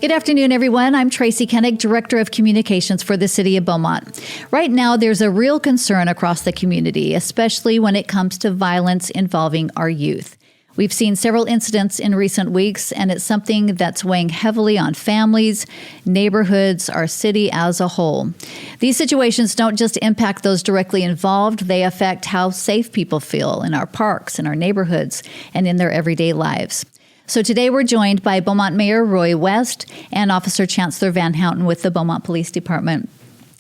Good afternoon, everyone. I'm Tracy Koenig, Director of Communications for the City of Beaumont. Right now, there's a real concern across the community, especially when it comes to violence involving our youth. We've seen several incidents in recent weeks, and it's something that's weighing heavily on families, neighborhoods, our city as a whole. These situations don't just impact those directly involved, they affect how safe people feel in our parks, in our neighborhoods, and in their everyday lives. So today we're joined by Beaumont Mayor Roy West and Officer Chancellor Van Houten with the Beaumont Police Department,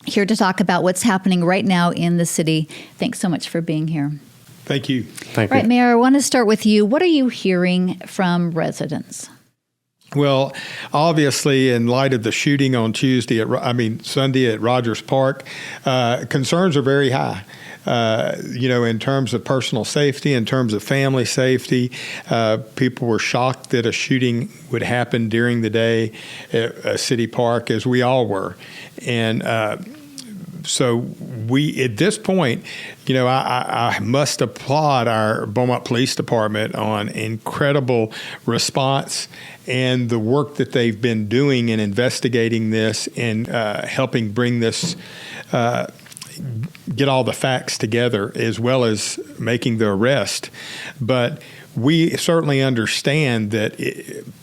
here to talk about what's happening right now in the city. Thanks so much for being here. Thank you. Thank you. Right, Mayor, I want to start with you. What are you hearing from residents? Well, obviously, in light of the shooting on Sunday at Rogers Park, concerns are very high. In terms of personal safety, in terms of family safety, people were shocked that a shooting would happen during the day at a city park, as we all were. And so at this point, I must applaud our Beaumont Police Department on incredible response and the work that they've been doing in investigating this and helping bring this get all the facts together, as well as making the arrest. But we certainly understand that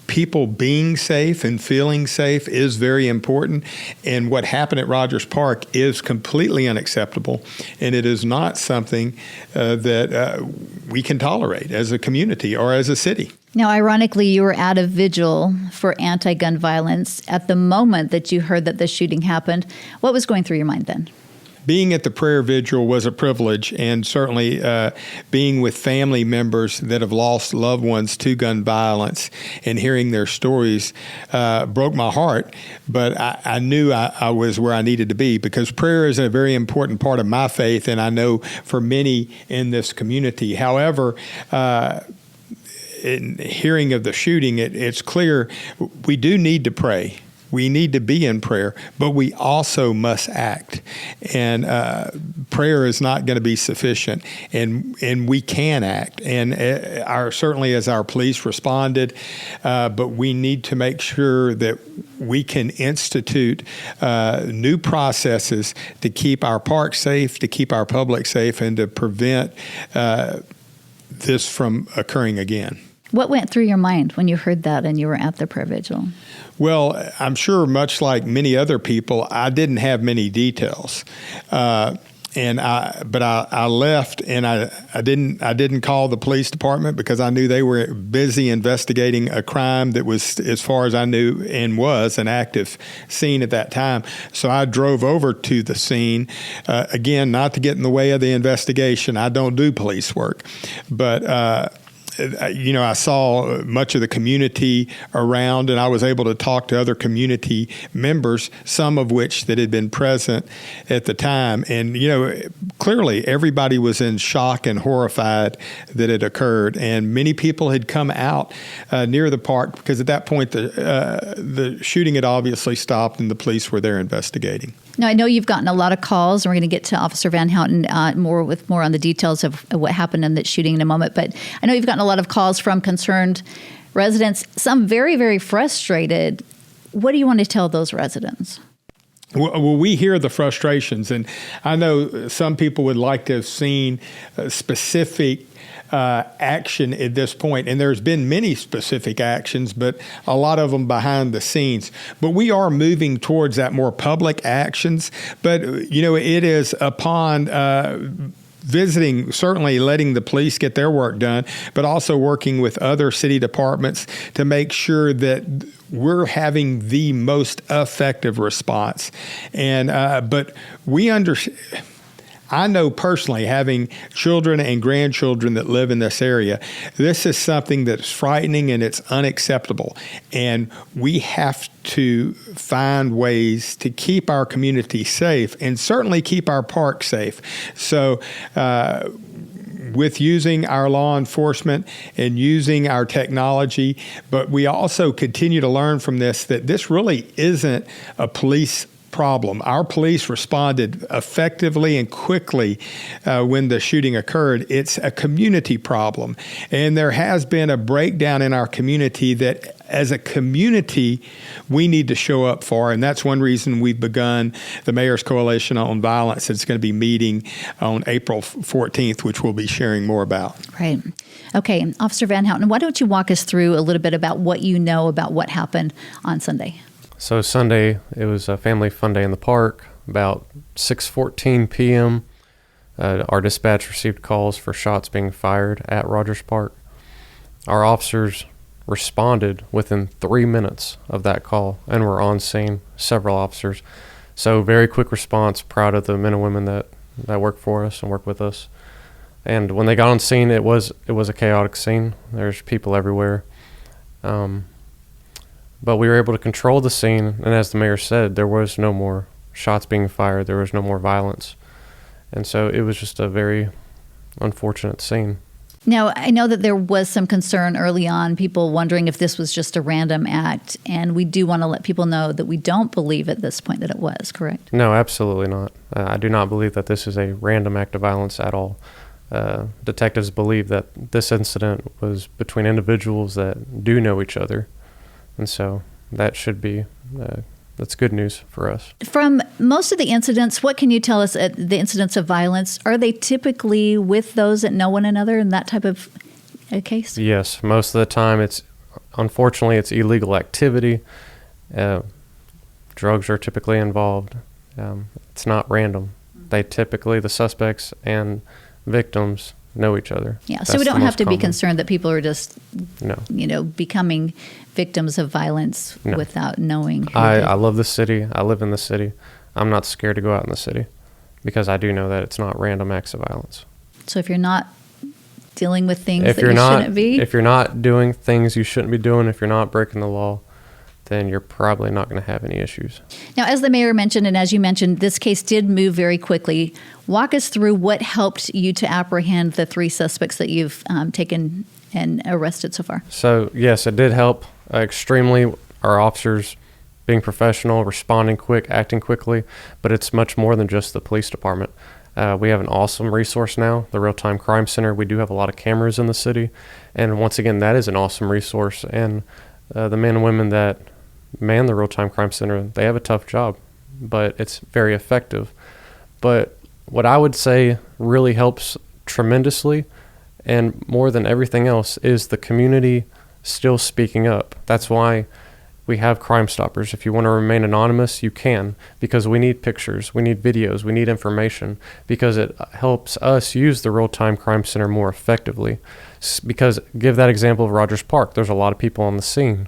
people being safe and feeling safe is very important. And what happened at Rogers Park is completely unacceptable. And it is not something that we can tolerate as a community or as a city. Now, ironically, you were at a vigil for anti-gun violence at the moment that you heard that the shooting happened. What was going through your mind then? Being at the prayer vigil was a privilege, and certainly being with family members that have lost loved ones to gun violence and hearing their stories broke my heart. But I knew I was where I needed to be, because prayer is a very important part of my faith, and I know for many in this community. However, in hearing of the shooting, it's clear we do need to pray. We need to be in prayer, but we also must act. And prayer is not going to be sufficient, and we can act. And certainly as our police responded, but we need to make sure that we can institute new processes to keep our parks safe, to keep our public safe, and to prevent this from occurring again. What went through your mind when you heard that and you were at the prayer vigil? Well, I'm sure much like many other people, I didn't have many details. But I left, and I didn't call the police department, because I knew they were busy investigating a crime that was, as far as I knew, and was an active scene at that time. So I drove over to the scene, again, not to get in the way of the investigation. I don't do police work, but I saw much of the community around, and I was able to talk to other community members, some of which that had been present at the time. And, clearly everybody was in shock and horrified that it occurred. And many people had come out near the park, because at that point the shooting had obviously stopped and the police were there investigating. Now, I know you've gotten a lot of calls, and we're going to get to Officer Van Houten more on the details of what happened in that shooting in a moment. But I know you've gotten a lot of calls from concerned residents, some very, very frustrated. What do you want to tell those residents? Well, we hear the frustrations, and I know some people would like to have seen specific action at this point, and there's been many specific actions, but a lot of them behind the scenes. But we are moving towards that more public actions. But it is upon visiting, certainly letting the police get their work done, but also working with other city departments to make sure that we're having the most effective response. And but we understand. I know personally, having children and grandchildren that live in this area, this is something that's frightening and it's unacceptable. And we have to find ways to keep our community safe and certainly keep our park safe. So with using our law enforcement and using our technology, but we also continue to learn from this that this really isn't a police problem. Our police responded effectively and quickly when the shooting occurred. It's a community problem. And there has been a breakdown in our community that as a community, we need to show up for. And that's one reason we've begun the Mayor's Coalition on Violence. It's going to be meeting on April 14th, which we'll be sharing more about. Right. Okay. Officer Van Houten, why don't you walk us through a little bit about what you know about what happened on Sunday? So Sunday, it was a family fun day in the park. About 6:14 p.m., our dispatch received calls for shots being fired at Rogers Park. Our officers responded within 3 minutes of that call and were on scene, several officers. So very quick response, proud of the men and women that work for us and work with us. And when they got on scene, it was a chaotic scene. There's people everywhere. But we were able to control the scene, and as the mayor said, there was no more shots being fired, there was no more violence. And so it was just a very unfortunate scene. Now, I know that there was some concern early on, people wondering if this was just a random act, and we do want to let people know that we don't believe at this point that it was, correct? No, absolutely not. I do not believe that this is a random act of violence at all. Detectives believe that this incident was between individuals that do know each other, and so that should be that's good news for us. From most of the incidents, what can you tell us at the incidents of violence? Are they typically with those that know one another in that type of a case? Yes, most of the time unfortunately it's illegal activity. Drugs are typically involved. It's not random. The suspects and victims know each other. Yeah, That's so we don't have to common. be concerned that people are just, becoming victims of violence without knowing. I love the city. I live in the city. I'm not scared to go out in the city because I do know that it's not random acts of violence. So if you're not dealing with things that you shouldn't be? If you're not doing things you shouldn't be doing, if you're not breaking the law, then you're probably not going to have any issues. Now, as the mayor mentioned, and as you mentioned, this case did move very quickly. Walk us through what helped you to apprehend the 3 suspects that you've taken and arrested so far. So, yes, it did help extremely. Our officers being professional, responding quick, acting quickly, but it's much more than just the police department. We have an awesome resource now, the Real-Time Crime Center. We do have a lot of cameras in the city, and once again, that is an awesome resource. And the men and women that man the Real-Time Crime Center, they have a tough job, but it's very effective. But what I would say really helps tremendously, and more than everything else, is the community still speaking up. That's why we have Crime Stoppers. If you want to remain anonymous, you can, because we need pictures, we need videos, we need information, because it helps us use the Real-Time Crime Center more effectively. Because, give that example of Rogers Park, there's a lot of people on the scene.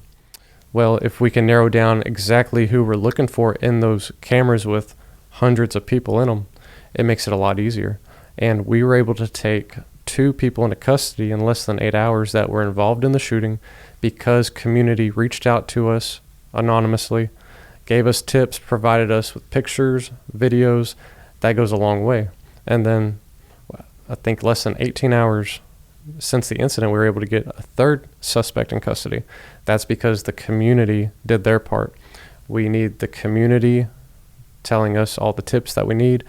Well, if we can narrow down exactly who we're looking for in those cameras with hundreds of people in them, it makes it a lot easier. And we were able to take 2 people into custody in less than 8 hours that were involved in the shooting because community reached out to us anonymously, gave us tips, provided us with pictures, videos. That goes a long way. And then I think less than 18 hours since the incident, we were able to get a 3rd suspect in custody. That's because the community did their part. We need the community telling us all the tips that we need,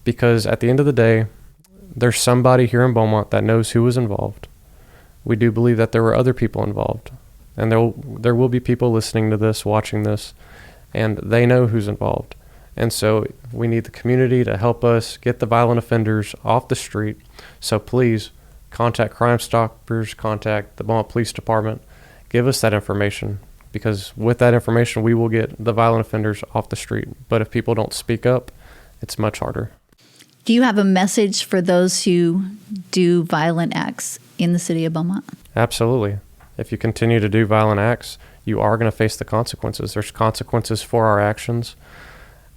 because at the end of the day, there's somebody here in Beaumont that knows who was involved. We do believe that there were other people involved, and there will be people listening to this, watching this, and they know who's involved. And so we need the community to help us get the violent offenders off the street. So please contact Crime Stoppers, contact the Beaumont Police Department. Give us that information, because with that information, we will get the violent offenders off the street. But if people don't speak up, it's much harder. Do you have a message for those who do violent acts in the city of Beaumont? Absolutely. If you continue to do violent acts, you are going to face the consequences. There's consequences for our actions.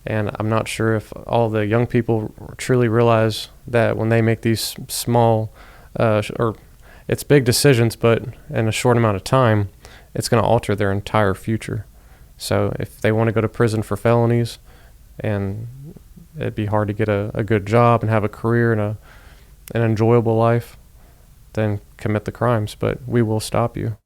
And I'm not sure if all the young people truly realize that when they make these small or it's big decisions, but in a short amount of time, it's going to alter their entire future. So if they want to go to prison for felonies, and it'd be hard to get a good job and have a career and an enjoyable life, then commit the crimes, but we will stop you.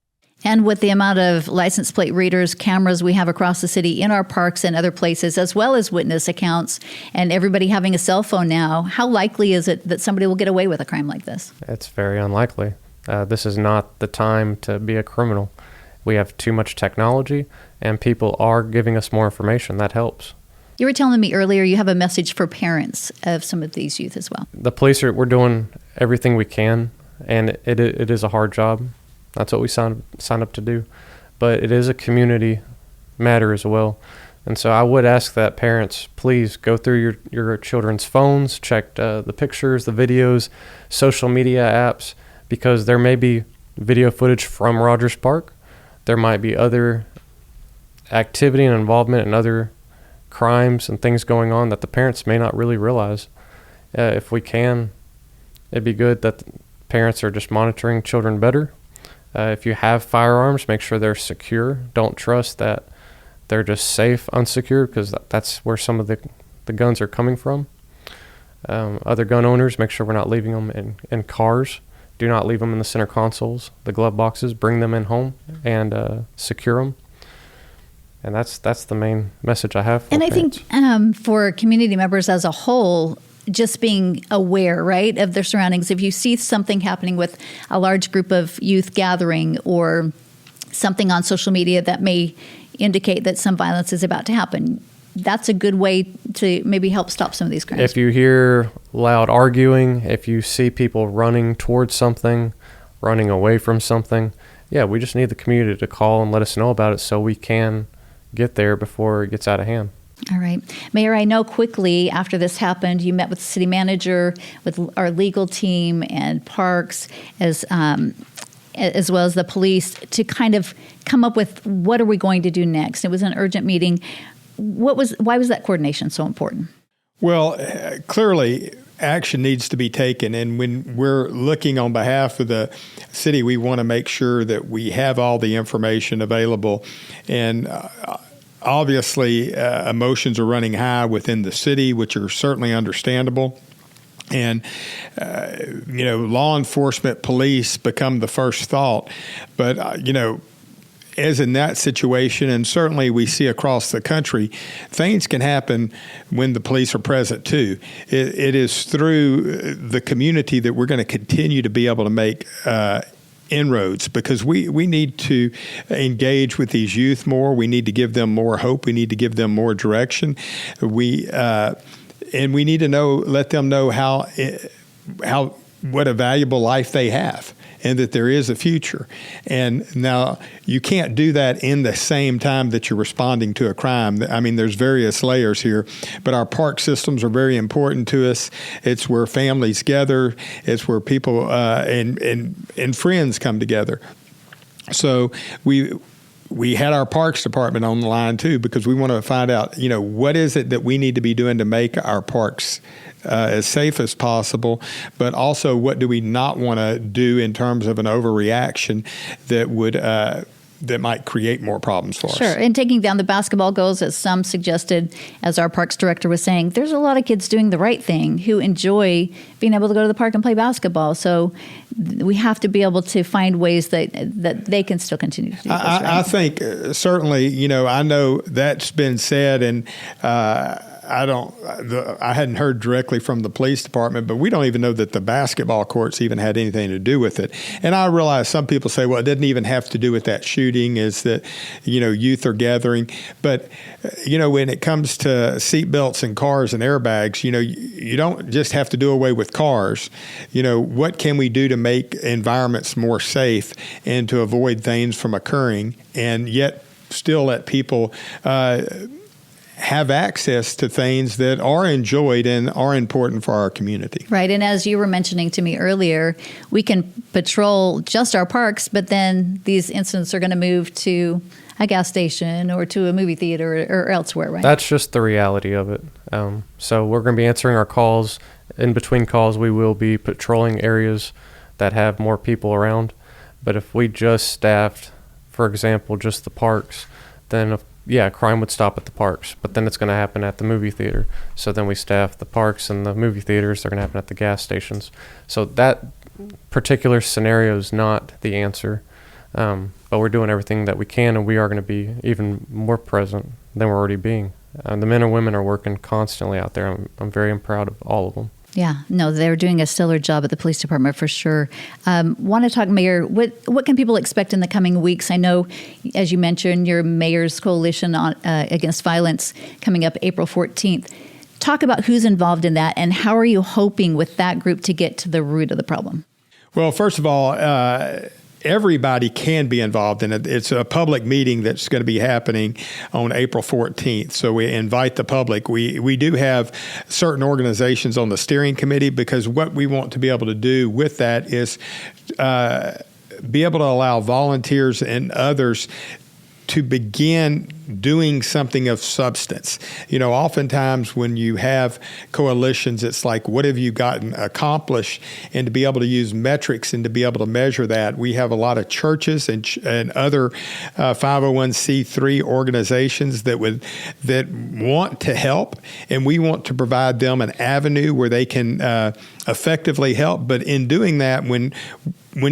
And with the amount of license plate readers, cameras we have across the city in our parks and other places, as well as witness accounts, and everybody having a cell phone now, how likely is it that somebody will get away with a crime like this? It's very unlikely. This is not the time to be a criminal. We have too much technology, and people are giving us more information. That helps. You were telling me earlier you have a message for parents of some of these youth as well. The police we're doing everything we can, and it is a hard job. That's what we signed up to do. But it is a community matter as well. And so I would ask that parents, please go through your children's phones, check the pictures, the videos, social media apps, because there may be video footage from Rogers Park. There might be other activity and involvement in other crimes and things going on that the parents may not really realize. If we can, it'd be good that parents are just monitoring children better. If you have firearms, make sure they're secure. Don't trust that they're just safe, unsecured, because that's where some of the guns are coming from. Other gun owners, make sure we're not leaving them in cars. Do not leave them in the center consoles, the glove boxes. Bring them in home and secure them. And that's the main message I have for parents. And I think for community members as a whole, just being aware, right, of their surroundings. If you see something happening with a large group of youth gathering or something on social media that may indicate that some violence is about to happen, that's a good way to maybe help stop some of these crimes. If you hear loud arguing, if you see people running towards something, running away from something, we just need the community to call and let us know about it so we can get there before it gets out of hand. All right. Mayor, I know quickly after this happened, you met with the city manager, with our legal team and parks, as well as the police, to kind of come up with what are we going to do next. It was an urgent meeting. Why was that coordination so important? Well, clearly action needs to be taken. And when we're looking on behalf of the city, we want to make sure that we have all the information available. And obviously, emotions are running high within the city, which are certainly understandable. And, law enforcement, police become the first thought. But, as in that situation, and certainly we see across the country, things can happen when the police are present too. It is through the community that we're going to continue to be able to make inroads, because we need to engage with these youth more. We need to give them more hope. We need to give them more direction. And we need to let them know what a valuable life they have, and that there is a future. And now you can't do that in the same time that you're responding to a crime. I mean, there's various layers here, but our park systems are very important to us. It's where families gather. It's where people and friends come together. So we had our parks department on the line too, because we want to find out, what is it that we need to be doing to make our parks as safe as possible, but also what do we not want to do in terms of an overreaction that would that might create more problems for us. Sure, and taking down the basketball goals, as some suggested, as our parks director was saying, there's a lot of kids doing the right thing who enjoy being able to go to the park and play basketball. So we have to be able to find ways that they can still continue to do this, right? I think certainly, I know that's been said, and I hadn't heard directly from the police department, but we don't even know that the basketball courts even had anything to do with it. And I realize some people say, well, it didn't even have to do with that shooting, is that, youth are gathering. But, when it comes to seatbelts and cars and airbags, you don't just have to do away with cars. What can we do to make environments more safe and to avoid things from occurring, and yet still let people have access to things that are enjoyed and are important for our community. Right. And as you were mentioning to me earlier, we can patrol just our parks, but then these incidents are going to move to a gas station or to a movie theater or elsewhere, right? That's just the reality of it. So we're going to be answering our calls. In between calls, we will be patrolling areas that have more people around. But if we just staffed, for example, just the parks, then crime would stop at the parks, but then it's going to happen at the movie theater. So then we staff the parks and the movie theaters. They're going to happen at the gas stations. So that particular scenario is not the answer. But we're doing everything that we can, and we are going to be even more present than we're already being. The men and women are working constantly out there. I'm very proud of all of them. Yeah, no, they're doing a stellar job at the police department for sure. Want to talk, Mayor, what can people expect in the coming weeks? I know, as you mentioned, your mayor's coalition against violence coming up April 14th. Talk about who's involved in that, and how are you hoping with that group to get to the root of the problem? Well, first of all, everybody can be involved in it. It's a public meeting that's going to be happening on April 14th. So we invite the public. We do have certain organizations on the steering committee, because what we want to be able to do with that is be able to allow volunteers and others to begin doing something of substance. Oftentimes when you have coalitions, it's like, what have you gotten accomplished? And to be able to use metrics and to be able to measure that. We have a lot of churches and other 501c3 organizations that want to help, and we want to provide them an avenue where they can effectively help. But in doing that, when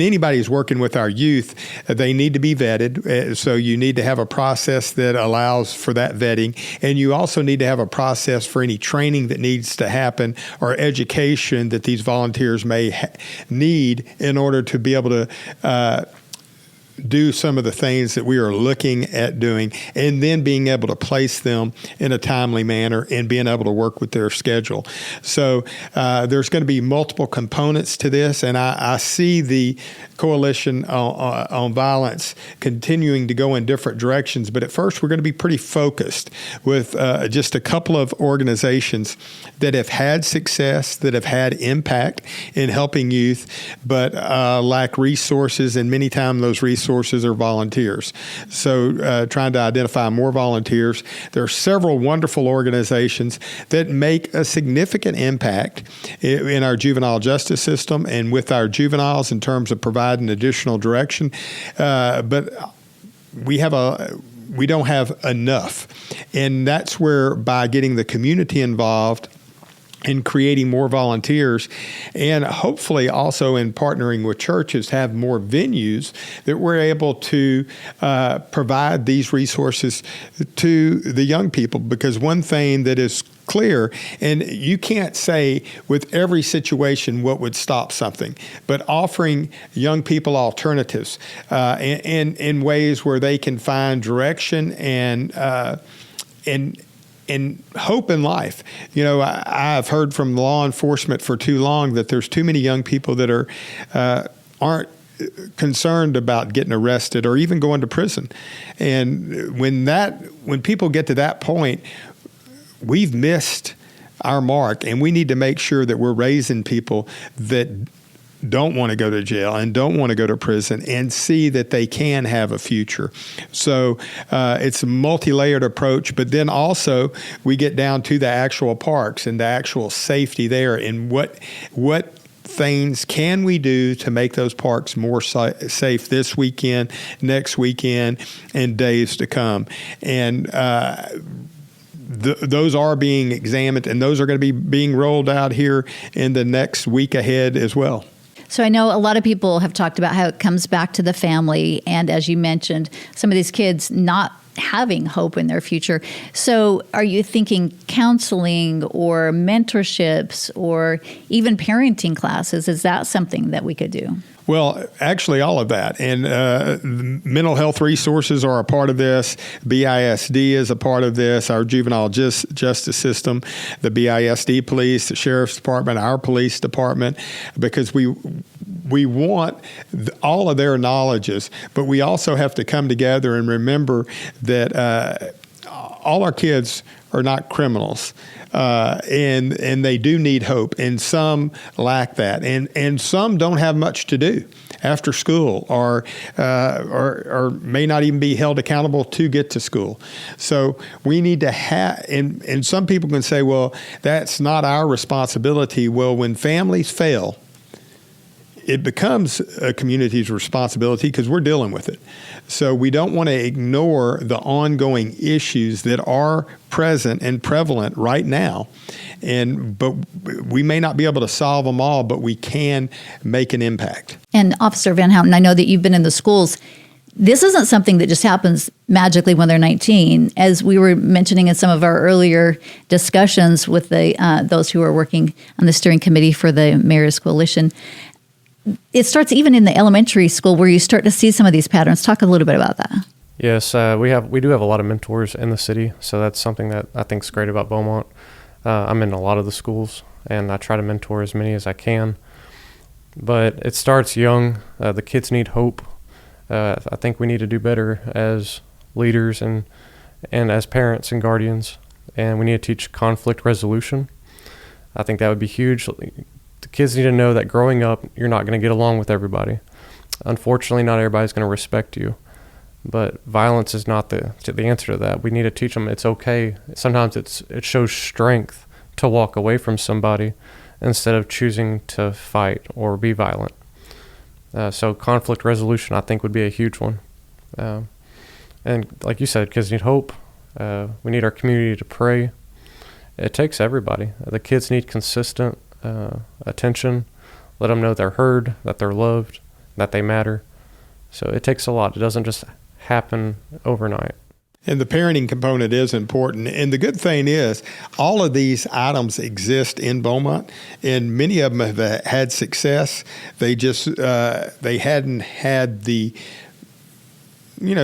anybody's working with our youth, they need to be vetted. So you need to have a process that allows for that vetting. And you also need to have a process for any training that needs to happen or education that these volunteers may need in order to be able to do some of the things that we are looking at doing, and then being able to place them in a timely manner and being able to work with their schedule. So there's going to be multiple components to this, and I see the coalition on violence continuing to go in different directions. But at first, we're going to be pretty focused with just a couple of organizations that have had success, that have had impact in helping youth, but lack resources, and many times those resources are volunteers. So trying to identify more volunteers. There are several wonderful organizations that make a significant impact in our juvenile justice system and with our juveniles in terms of providing additional direction. But we don't have enough. And that's where, by getting the community involved in creating more volunteers, and hopefully also in partnering with churches, have more venues that we're able to provide these resources to the young people. Because one thing that is clear, and you can't say with every situation what would stop something, but offering young people alternatives in ways where they can find direction and hope in life. I've heard from law enforcement for too long that there's too many young people that aren't concerned about getting arrested or even going to prison. And when people get to that point, we've missed our mark, and we need to make sure that we're raising people that don't want to go to jail and don't want to go to prison, and see that they can have a future. So it's a multi-layered approach, but then also we get down to the actual parks and the actual safety there, and what things can we do to make those parks more safe this weekend, next weekend, and days to come. And those are being examined, and those are going to be being rolled out here in the next week ahead as well. So I know a lot of people have talked about how it comes back to the family, and as you mentioned, some of these kids not having hope in their future. So are you thinking counseling or mentorships or even parenting classes? Is that something that we could do? Well, actually, all of that. And mental health resources are a part of this. BISD is a part of this, our juvenile justice system, the BISD police, the sheriff's department, our police department, because we want all of their knowledges, but we also have to come together and remember that all our kids are not criminals. And they do need hope, and some lack that, and some don't have much to do after school, or may not even be held accountable to get to school. So we need to have, and some people can say, well, that's not our responsibility. Well, when families fail, it becomes a community's responsibility because we're dealing with it. So we don't want to ignore the ongoing issues that are present and prevalent right now. But we may not be able to solve them all, but we can make an impact. And Officer Van Houten, I know that you've been in the schools. this isn't something that just happens magically when they're 19. As we were mentioning in some of our earlier discussions with those who are working on the steering committee for the Mayor's Coalition, it starts even in the elementary school where you start to see some of these patterns. Talk a little bit about that. Yes, we do have a lot of mentors in the city, so that's something that I think is great about Beaumont. I'm in a lot of the schools, and I try to mentor as many as I can. But it starts young. The kids need hope. I think we need to do better as leaders and as parents and guardians, and we need to teach conflict resolution. I think that would be huge. The kids need to know that growing up, you're not going to get along with everybody. Unfortunately, not everybody's going to respect you. But violence is not the answer to that. We need to teach them it's okay. Sometimes it shows strength to walk away from somebody instead of choosing to fight or be violent. So conflict resolution, I think, would be a huge one. And like you said, kids need hope. We need our community to pray. It takes everybody. The kids need consistent attention. Let them know they're heard, that they're loved, that they matter. So it takes a lot. It doesn't just happen overnight. And the parenting component is important. And the good thing is, all of these items exist in Beaumont, and many of them have had success. They just they hadn't had the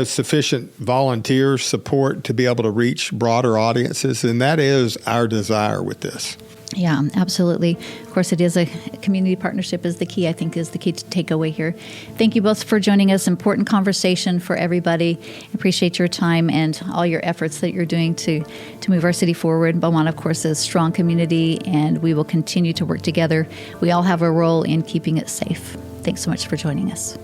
sufficient volunteer support to be able to reach broader audiences, and that is our desire with this. Yeah, absolutely. Of course, it is a community partnership is the key, I think, is the key to take away here. Thank you both for joining us. Important conversation for everybody. Appreciate your time and all your efforts that you're doing to move our city forward. Beaumont, of course, is a strong community, and we will continue to work together. We all have a role in keeping it safe. Thanks so much for joining us.